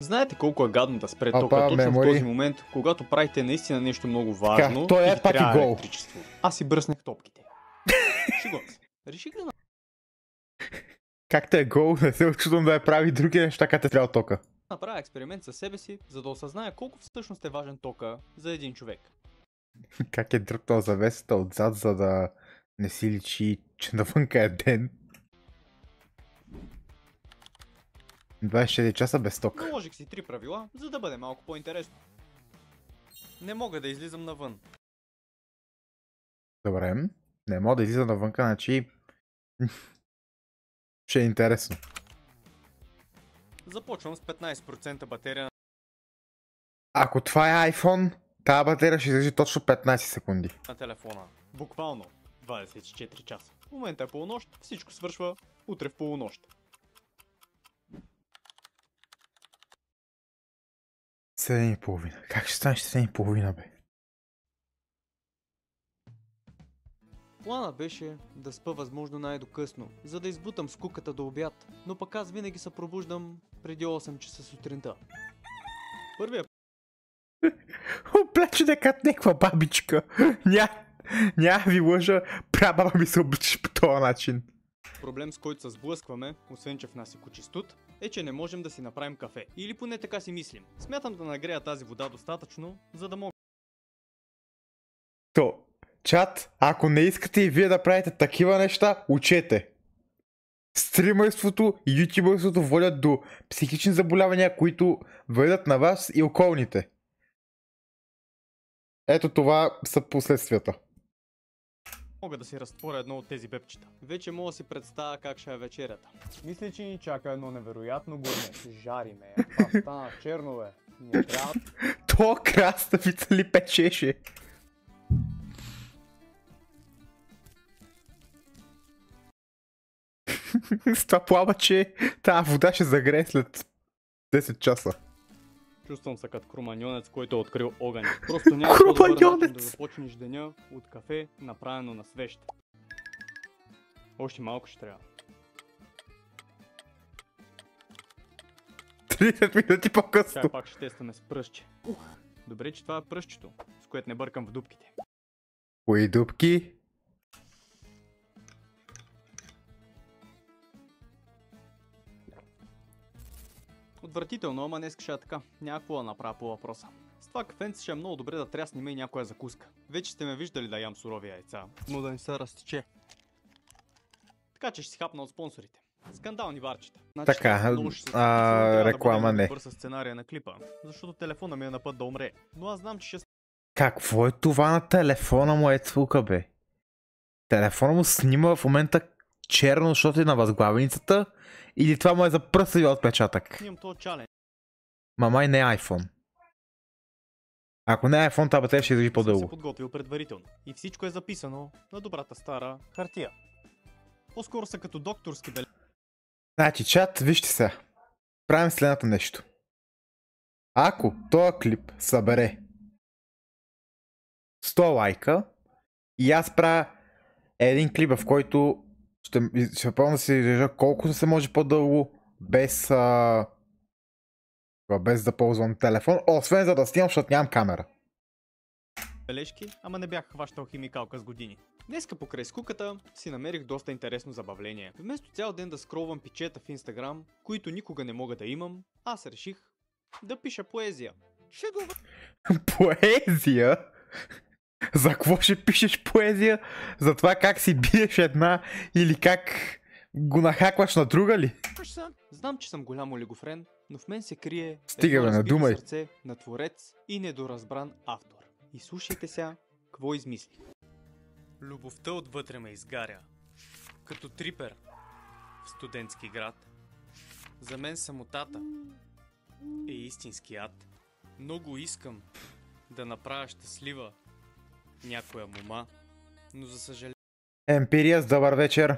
Знаете колко е гадно да спре тока точно в този момент, когато правите наистина нещо много важно той и е ви пак и трябва гол. електричество. Аз си бръснах топките. Шегувам се. Реших да Как те е гол, не се очудвам да я прави други неща, как те трябва тока. направя експеримент със себе си, за да осъзная колко всъщност е важен тока за един човек. Как е дръпнал завесата отзад, за да не си личи, че навънка е ден. 24 часа без ток. Наложих си 3 правила, за да бъде малко по-интересно. Не мога да излизам навън. Добре, не мога да излиза навънка, значи ще е интересно. Започвам с 15% батерия Ако това е iPhone, тази батерия ще издържи точно 15 секунди. на телефона. Буквално 24 часа. В момента е полунощ, всичко свършва утре в полунощ. 7,5. Как ще станеш 7,5, бе? Планът беше да спа възможно най-докъсно, за да избутам скуката до обяд, но пък аз винаги се пробуждам преди 8 часа сутринта. Първия Облече дека някаква бабичка. Няма ви лъжа, прабаба ми се обличаш по този начин. проблем, с който се сблъскваме, освен че в нас е кучистут, е, че не можем да си направим кафе. Или поне така си мислим. Смятам да нагрея тази вода достатъчно, за да мога То, чат, ако не искате и вие да правите такива неща, учете. Стримърството и ютубърството водят до психични заболявания, които вредят на вас и околните. Ето това са последствията. да си разтворя едно от тези бебчета. Вече мога да си представя как ще е вечерята. Мисля, че ни чака едно невероятно гурме. Жари ме, паста, чернове. Не трябва... То краставица ли печеше? С това плаваче, тази вода ще загрее след 10 часа. Чувствам се като круманьонец, който е открил огън. Просто няма по-добър начин да започнеш деня от кафе, направено на свещ. Още малко ще трябва. 30 минути по-късно. Чай пак ще тестваме с пръстче. Добре, че това е пръстчето, с което не бъркам в дупките. Кои дупки? Отвратително, ама днес ще е така. Няма какво да направя по въпроса. С това кафенце ще е много добре да тряснем и някоя закуска. Вече сте ме виждали да ям сурови яйца, но да не се разтече. Така че ще си хапна от спонсорите. Скандални варчета. Така, реклама не. Бърса сценария на клипа, защото телефона ми е на път да умре. Но аз знам, че ще... Какво е това на телефона му е цвука, бе? Телефона му снима в момента черно, защото е на възглавеницата, или това му е за пръстови отпечатък? Имам този чален. Мамай не е iPhone. Ако не е iPhone, тази батерия ще издържи по-дълго. Съм се подготвил предварително. И всичко е записано на добрата стара хартия. По-скоро са като докторски бележки. Значи, чат, вижте сега. Правим следното нещо. Ако този клип събере 100 лайка и аз правя един клип, в който ще пробвам да си режа колкото се може по-дълго, без да ползвам телефон, освен за да снимам, защото нямам камера. Бележки, ама не бях хващал химикалка с години. Днеска покрай скуката си намерих доста интересно забавление. Вместо цял ден да скролвам пичета в Инстаграм, които никога не мога да имам, аз реших да пиша поезия. Поезия? За какво ще пишеш поезия? За това как си биеш една или как го нахакваш на друга ли? Знам, че съм голям олигофрен, но в мен се крие Стига, бе, надумай. сърце на творец и недоразбран автор. И слушайте сега, какво измислих. Любовта отвътре ме изгаря. Като трипер в студентски град. За мен самотата е истински ад. Много искам да направя щастлива някоя мома, но за съжаление Емпирия, добър вечер.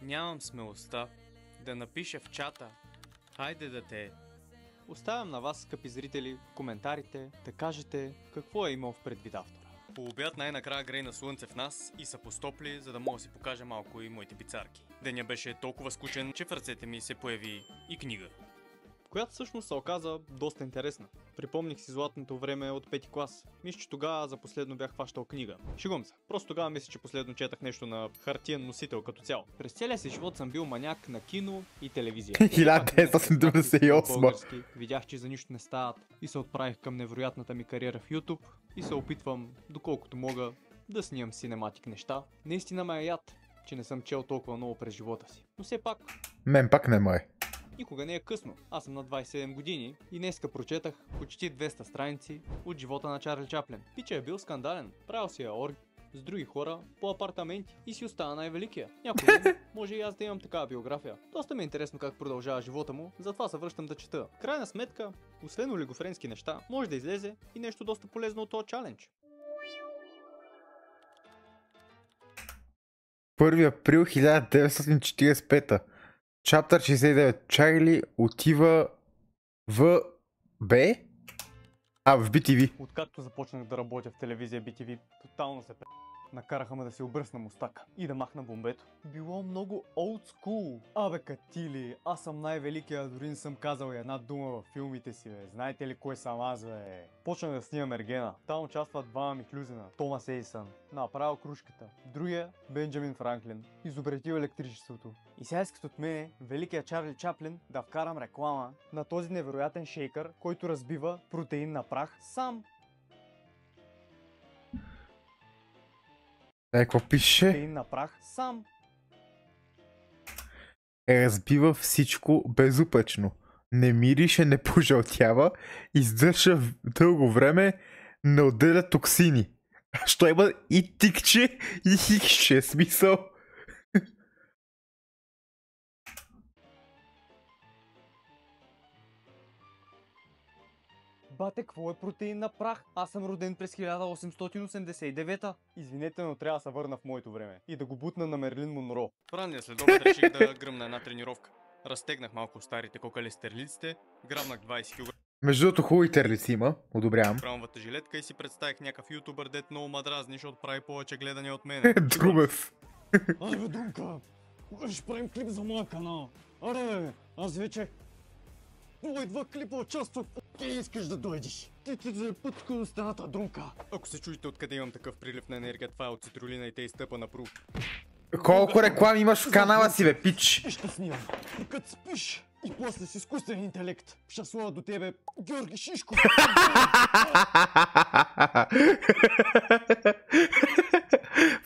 нямам смелостта да напиша в чата "Хайде да те". Оставям на вас, скъпи зрители, в коментарите да кажете какво е имал в предвид автора. По обяд най-накрая грейна слънце в нас и са постопли, за да мога да си покажа малко и моите пицарки. Деня беше толкова скучен, че в ръцете ми се появи и книга. която всъщност се оказа доста интересна. Припомних си златното време от 5-ти клас. Мисля, че тогава за последно бях хващал книга. Шегувам се. Просто тогава мисля, че последно четах нещо на хартиен носител като цяло. През целия си живот съм бил маняк на кино и телевизия. 1998. Видях, че за нищо не стават и се отправих към невероятната ми кариера в YouTube и се опитвам, доколкото мога, да снимам синематик неща. Наистина ме е яд, че не съм чел толкова много през живота си. Но все пак... Мен пак не май. Никога не е късно. Аз съм на 27 години и днеска прочетах почти 200 страници от живота на Чарли Чаплин. Пича е бил скандален, правил си орги с други хора по апартаменти и си остана най-великия. Някой ден може и аз да имам такава биография. Доста ми е интересно как продължава живота му, затова се връщам да чета. В крайна сметка, освен олигофренски неща, може да излезе и нещо доста полезно от този чалендж. 1 април 1945. Чаптър 69. Чарли отива в Б? В BTV. Откакто започнах да работя в телевизия BTV, тотално се накараха ме да си обръсна мустака и да махна бомбето. Било много old school. Абе катили, аз съм най-великия, дори не съм казал една дума във филмите си, бе. Знаете ли кой съм аз, бе? Почнах да снимам Ергена. Там участват двама Михлюзина, Томас Едисън, направил кружката. Другия, Бенджамин Франклин, изобретил електричеството. И сега искат от мен, великия Чарли Чаплин, да вкарам реклама на този невероятен шейкър, който разбива протеин на прах сам. Какво пише? Протеин на прах сам. Разбива всичко безупречно. Не мирише, не пожълтява, издържа дълго време, не отделя токсини. Що има и тикче, и хикче, смисъл. Бате, какво е протеин на прах? Аз съм роден през 1889-та. Извинете, но трябва да се върна в моето време и да го бутна на Мерлин Монро. В ранния следобед реших да гръмна една тренировка. Разтегнах малко старите кокали с терлиците, грабнах 20 кг. Между другото хубави терлици има, одобрявам. Крамвата жилетка и си представих някакъв ютубър, дет много ма дразни, защото прави повече гледания от мен. Друмев. Аре бе, Друмка! Кога ще правим клип за моя канал? Аре бе, аз вече... Нови 2 клипа участвах. Ти искаш да дойдеш. Ти за път на стената, Друмка. Ако се чуете откъде имам такъв прилив на енергия, това е от цитрулина и те изтъпа на прух. Колко реклами имаш в канала си, бе, пич? Ще снимам. И като спиш, и после с изкуствен интелект, ще слава до тебе Георги Шишков.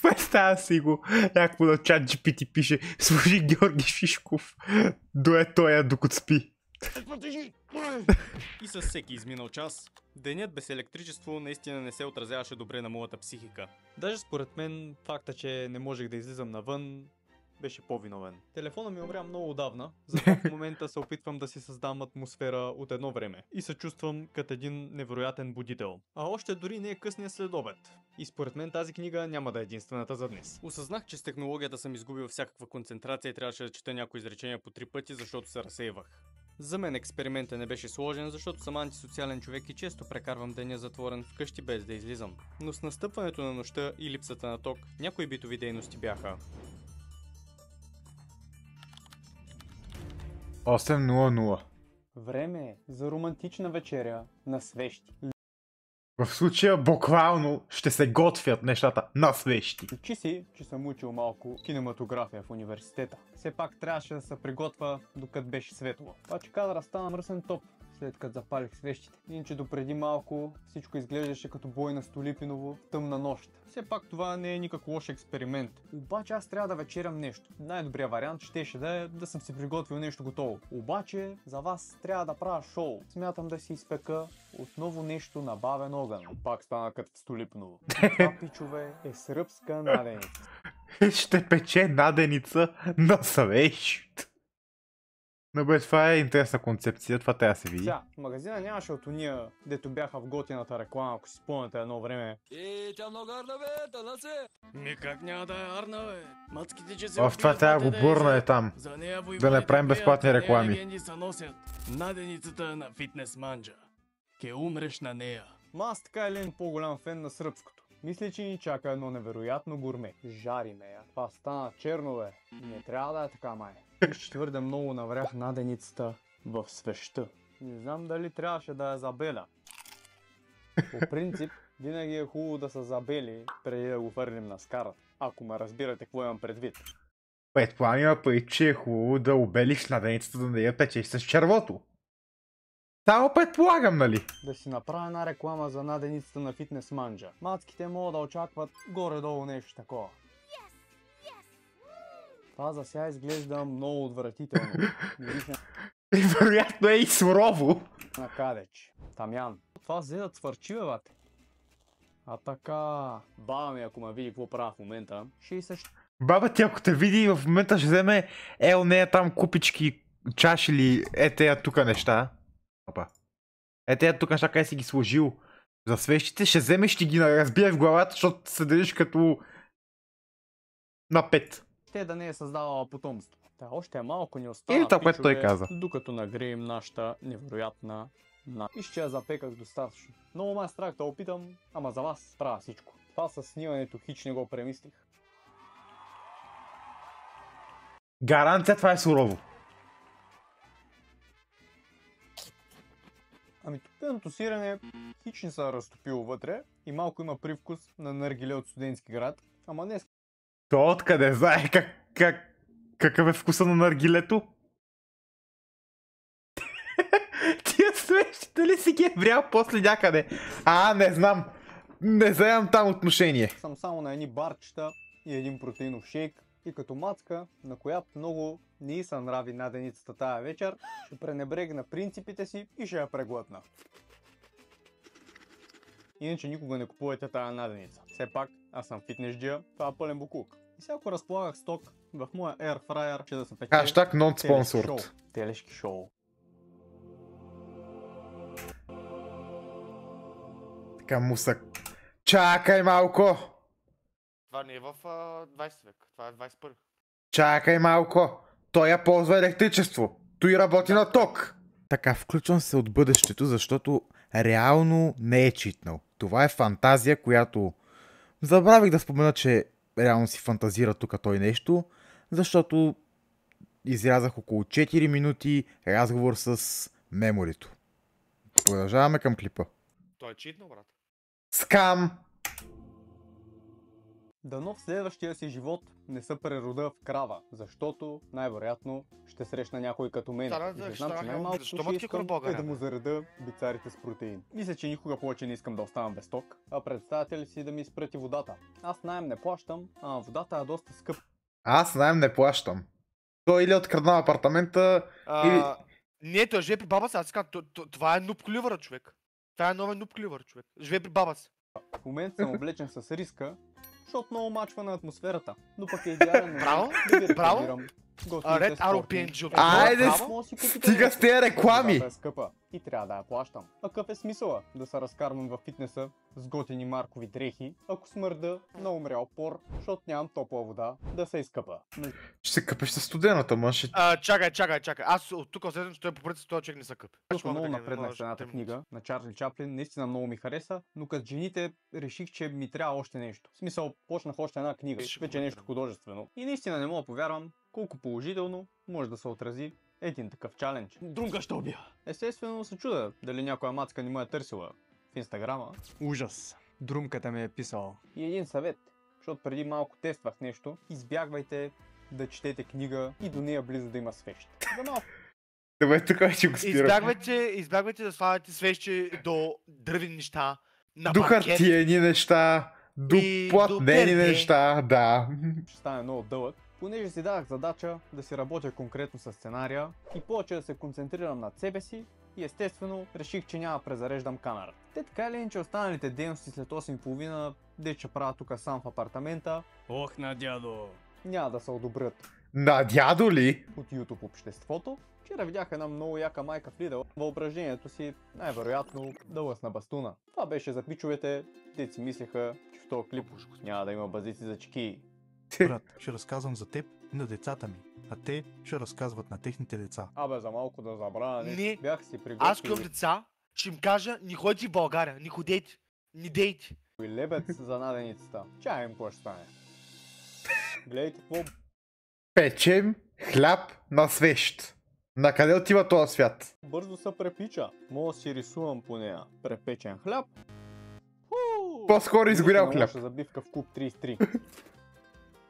Представя си го. Някакво на чат GPT пише: служи Георги Шишков. Дое тоя докато спи. И с всеки изминал час, денят без електричество наистина не се отразяваше добре на моята психика. Даже според мен факта, че не можех да излизам навън, беше по-виновен. Телефона ми умря много отдавна, затова в момента се опитвам да си създам атмосфера от едно време и се чувствам като един невероятен будител. А още дори не е късния следобед. И според мен тази книга няма да е единствената за днес. Осъзнах, че с технологията съм изгубил всякаква концентрация и трябваше да чета някои изречения по 3 пъти, защото се разсейвах. За мен експериментът не беше сложен, защото съм антисоциален човек и често прекарвам деня затворен вкъщи без да излизам. Но с настъпването на нощта и липсата на ток, някои битови дейности бяха 8:00. време е за романтична вечеря на свещи. В случая буквално ще се готвят нещата на свещи. Учи си, че съм учил малко кинематография в университета. Все пак трябваше да се приготвя докато беше светло. Обаче кадъра стана мръсен топ, след като запалих свещите. Иначе допреди малко всичко изглеждаше като бой на Столипиново в тъмна нощ. Все пак това не е никак лош експеримент. Обаче аз трябва да вечерям нещо. Най-добрият вариант щеше да съм си приготвил нещо готово. Обаче за вас трябва да правя шоу. Смятам да си изпека отново нещо на бавен огън. Пак стана като в Столипиново. Това, пичове, е сръбска наденица. Ще пече наденица на свещ. Но бе, това е интересна концепция, това трябва да се види. Сега, магазина нямаше от уния, дето бяха в готината реклама, ако си спомняте едно време. Тя много арна, бе, тъна се! Никак няма да е арна, бе. Мацките, че се В това трябва да го бурна е там. За нея Да не правим безплатни реклами. легенди се носят. Наденицата на фитнес манджа. Ке умреш на нея. Ма аз така или по-голям фен на сръбското. Мисля, че ни чака едно невероятно гурме. Жари ме я. Това стана черно, бе. Не трябва да е така, май. Виж, че твърде много наврях наденицата в свеща. Не знам дали трябваше да я забеля. По принцип, винаги е хубаво да са забели, преди да го върнем на скарата. Ако ме разбирате какво имам предвид. Предполагам има преди, че е хубаво да обелиш наденицата, да не я печеш с червото. Само предполагам, нали? Да си направя една реклама за наденицата на фитнес манджа. Мацките могат да очакват горе-долу нещо такова. Това за сега изглежда много отвратително. Мирише И вероятно е и сурово. на кадеч. Тамян. Това взе да цвърчи, бе, бате. А така... Баба ми, ако ме види какво правя в момента, ще и също... Баба ти, ако те види в момента ще вземе нея там купички, чаши или тея тука неща. Опа. Тея тук неща, къде си ги сложил за свещите, ще вземе и ще ги разбие в главата, защото се държиш като на 5. Ще да не е създавала потомство. Та още малко ни остана, Или това, което той пичове, каза. докато нагреем нашата невероятна и ще я запеках достатъчно. Много ме е страх да опитам, ама за вас правя всичко. Това със снимането хич не го премислих. Гаранция, това е сурово. Ами топеното сирене хич не се е разтопило вътре и малко има привкус на наргиле от студентски град, ама днес То откъде знае какъв е вкуса на наргилето? Тия свещи, дали си ги е врял после някъде? Не знам. Не вземам там отношение. съм само на едни барчета и един протеинов шейк и като мацка, на която много не й се нрави наденицата тая вечер, ще пренебрегна принципите си и ще я преглътна. Иначе никога не купувайте тая наденица. Все пак, аз съм фитнес-джия, това е пълен буклук. И сега ако разполагах сток, в моя Air Fryer ще да се пече Хаштаг not телешки sponsored. шоу. Телешки шоу. Така мусък. Чакай малко! Това не е в 20 век, това е 21. Чакай малко! Той я ползва електричество. Той работи на ток. Така, включвам се от бъдещето, защото реално не е читнал. Това е фантазия, която... Забравих да спомена, че реално си фантазира тук той нещо, защото изрязах около 4 минути разговор с меморито. Продължаваме към клипа. Той е читно, брат. Скам! Дано в следващия си живот не се прерода в крава, защото най-вероятно ще срещна някой като мен. Да, И ще знам, че защо най-малкото ма ще такива искам България, е да му бе? зареда бицарите с протеин. Мисля, че никога повече не искам да оставам без ток, а представяте ли си да ми изпрати водата? Аз наем не плащам, а водата е доста скъпа. Аз наем не плащам. Той или откраднал апартамента, или... Не, той живее при баба си, аз си казвам, това е нуб кливъра, човек. Това е новен нуб кливър, човек. Живее при баба си. В момента съм облечен с риска, защото много мачва на атмосферата, но пък е идеален момент Браво, да ви браво. рекламирам. Готините Red Arrow спортни. PNG от Айде, Браво. Може да си купите стига нещо. с тези реклами! Водата е скъпа и трябва да я плащам. А какъв е смисъла да се разкарвам във фитнеса с готини маркови дрехи, ако смърда на умрял пор, защото нямам топла вода да се изкъпа. Ще се къпеш със студената, мъж. Чакай. Аз от тук осъзнам, че той по принцип този човек не се къпи. Тук много напреднах с едната книга на Чарли Чаплин, наистина много ми хареса, но като жените реших, че ми трябва още нещо. В смисъл, почнах още една книга, вече е нещо художествено. И наистина не мога да повярвам колко положително може да се отрази един такъв чалендж. Друга ще убия! Естествено се чуда дали някоя мацка не ме е търсила в Инстаграма. Ужас! Друмката ми е писала. И един съвет, защото преди малко тествах нещо, избягвайте да четете книга и до нея близо да има свещ. За малко. Добре, тук ще го спирам. Избягвайте да слагате свещи до дървени неща, на До паркет. хартиени неща, до И платнени до неща, да. Ще стане много дълъг, понеже си дадах задача да си работя конкретно с сценария и повече да се концентрирам над себе си и естествено реших, че няма да презареждам камера. Те така или иначе останалите дейности след 8:30, де че правя тук сам в апартамента, Ох на дядо. няма да се одобрят На дядо ли? от YouTube обществото. Вчера видях една много яка майка в Lidl. Въображението си най-вероятно да лъсна бастуна. Това беше за пичовете, те си мислеха, че в този клип няма да има базици за чеки. Брат, ще разказвам за теб и на децата ми, а те ще разказват на техните деца. Абе, за малко да забравя нещо. Не. Бях си приготвил Аз към деца ще им кажа, не ходите в България, не ходете, не дейте. и лебец за наденицата. Чаем какво ще стане. Гледайте какво Печем хляб на свещ. На къде отива този свят? Бързо се препича. Мога да си рисувам по нея. Препечен хляб. По-скоро изгорял хляб. Лоша забивка в куб 33.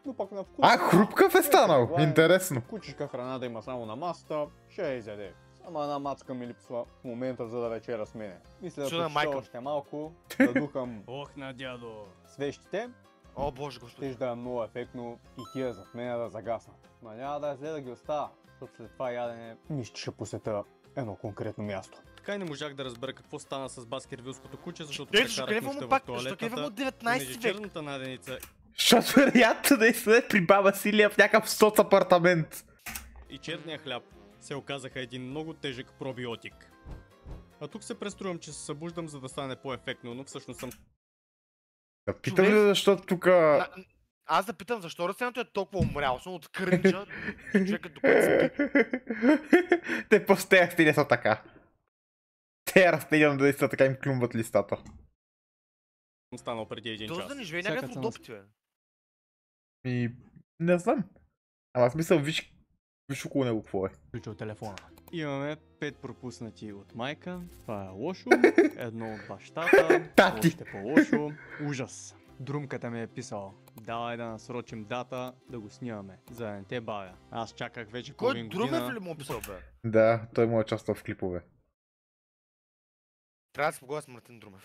Но пък на вкус... А, хрупкав е станал. Това е Интересно. Кучешка храна да има само на масата, ще я изяде. Само една мацка ми липсва в момента, за да вечера с мене. Мисля Чуда да майка. почета още малко, да духам Ох на дядо. свещите, О, боже господи. щеш да е много ефектно и тия зад мене да загаснат. Ма няма да е зле да ги оставя, защото след това ядене нищо ще посета едно конкретно място. Така и не можах да разбера какво стана с баскервилското куче, защото Ето, защо прекарах му нощта в пак, защо кефа му туалетната. 19 Между век? черната наденица Защото вероятно да е при баба Силия в някакъв соц апартамент. и черния хляб се оказаха един много тежък пробиотик. А тук се преструвам, че се събуждам, за да стане по-ефектно, но всъщност съм... Да питам ли защо тука... Аз да питам защо растението е толкова умряло, само от кринча, човекът докато спи. Те просто тези растения са така. Те растения наистина така им клюмват листата. станал преди един час. Този да не живее Всяка някакво цена допити, бе. И... не знам. Ама в смисъл, виж около него какво е. Включил телефона. Имаме 5 пропуснати от майка. Това е лошо. Едно от бащата. Тати. Още по-лошо. Ужас. Друмката ми е писала. Давай да насрочим дата, да го снимаме. За да не те бавя. Аз чаках вече Кой половин Друмев година. ли му описал, бе? Да, той му е част в клипове. Трябва да се поговоря с Мартин Друмев.